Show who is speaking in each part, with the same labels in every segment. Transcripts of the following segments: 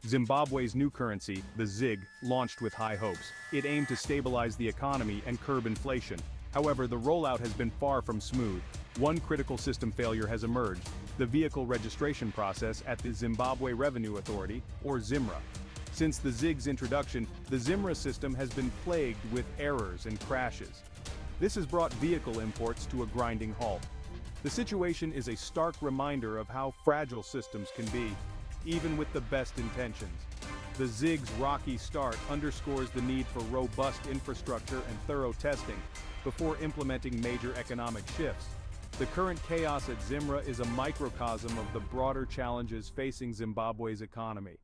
Speaker 1: Zimbabwe's new currency, the Zig, launched with high hopes. It aimed to stabilize the economy and curb inflation. However, the rollout has been far from smooth. One critical system failure has emerged: the vehicle registration process at the Zimbabwe Revenue Authority, or ZIMRA. Since the Zig's introduction, the ZIMRA system has been plagued with errors and crashes. This has brought vehicle imports to a grinding halt. The situation is a stark reminder of how fragile systems can be, even with the best intentions. The Zig's rocky start underscores the need for robust infrastructure and thorough testing before implementing major economic shifts. The current chaos at ZIMRA is a microcosm of the broader challenges facing Zimbabwe's economy.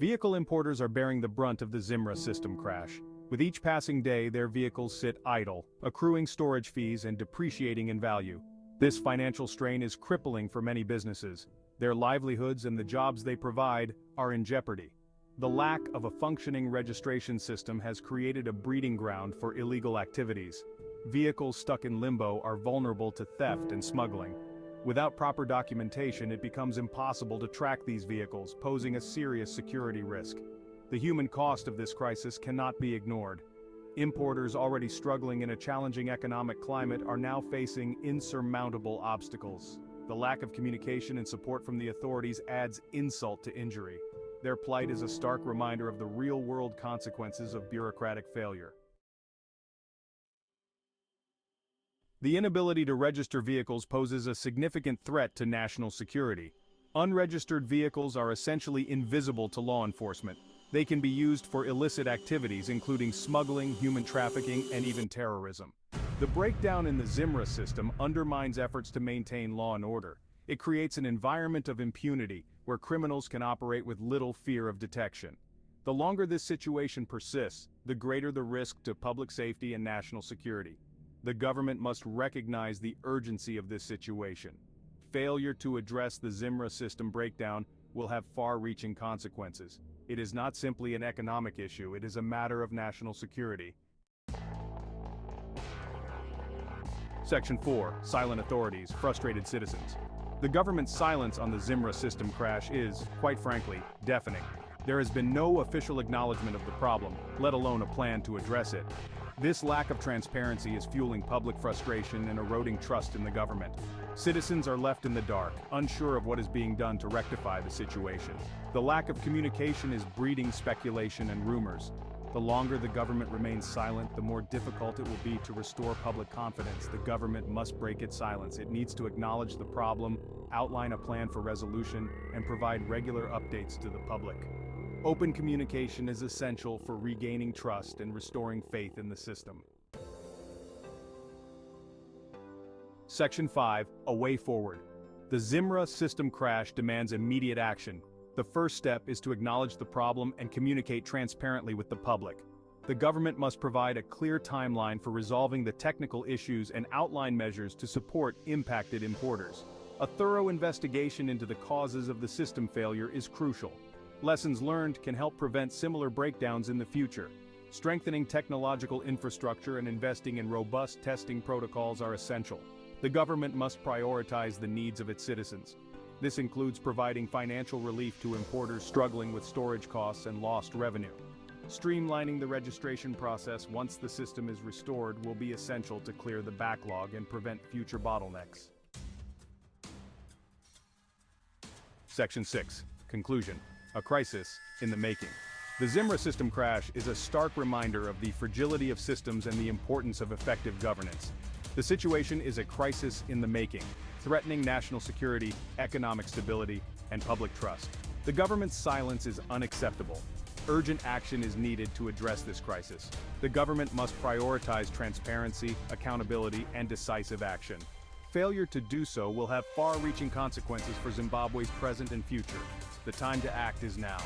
Speaker 1: Vehicle importers are bearing the brunt of the ZIMRA system crash. With each passing day, their vehicles sit idle, accruing storage fees and depreciating in value. This financial strain is crippling for many businesses. Their livelihoods and the jobs they provide are in jeopardy. The lack of a functioning registration system has created a breeding ground for illegal activities. Vehicles stuck in limbo are vulnerable to theft and smuggling. Without proper documentation, it becomes impossible to track these vehicles, posing a serious security risk. The human cost of this crisis cannot be ignored. Importers already struggling in a challenging economic climate are now facing insurmountable obstacles. The lack of communication and support from the authorities adds insult to injury. Their plight is a stark reminder of the real-world consequences of bureaucratic failure. The inability to register vehicles poses a significant threat to national security. Unregistered vehicles are essentially invisible to law enforcement. They can be used for illicit activities including smuggling, human trafficking, and even terrorism. The breakdown in the ZIMRA system undermines efforts to maintain law and order. It creates an environment of impunity where criminals can operate with little fear of detection. The longer this situation persists, the greater the risk to public safety and national security. The government must recognize the urgency of this situation. Failure to address the ZIMRA system breakdown will have far-reaching consequences. It is not simply an economic issue, it is a matter of national security. Section 4. Silent authorities, frustrated citizens. The government's silence on the ZIMRA system crash is, quite frankly, deafening. There has been no official acknowledgement of the problem, let alone a plan to address it. This lack of transparency is fueling public frustration and eroding trust in the government. Citizens are left in the dark, unsure of what is being done to rectify the situation. The lack of communication is breeding speculation and rumors. The longer the government remains silent, the more difficult it will be to restore public confidence. The government must break its silence. It needs to acknowledge the problem, outline a plan for resolution, and provide regular updates to the public. Open communication is essential for regaining trust and restoring faith in the system. Section 5. A way forward. The ZIMRA system crash demands immediate action. The first step is to acknowledge the problem and communicate transparently with the public. The government must provide a clear timeline for resolving the technical issues and outline measures to support impacted importers. A thorough investigation into the causes of the system failure is crucial. Lessons learned can help prevent similar breakdowns in the future. Strengthening technological infrastructure and investing in robust testing protocols are essential. The government must prioritize the needs of its citizens. This includes providing financial relief to importers struggling with storage costs and lost revenue. Streamlining the registration process once the system is restored will be essential to clear the backlog and prevent future bottlenecks. Section 6. Conclusion. A crisis in the making. The ZIMRA system crash is a stark reminder of the fragility of systems and the importance of effective governance. The situation is a crisis in the making, threatening national security, economic stability, and public trust. The government's silence is unacceptable. Urgent action is needed to address this crisis. The government must prioritize transparency, accountability, and decisive action. Failure to do so will have far-reaching consequences for Zimbabwe's present and future. The time to act is now.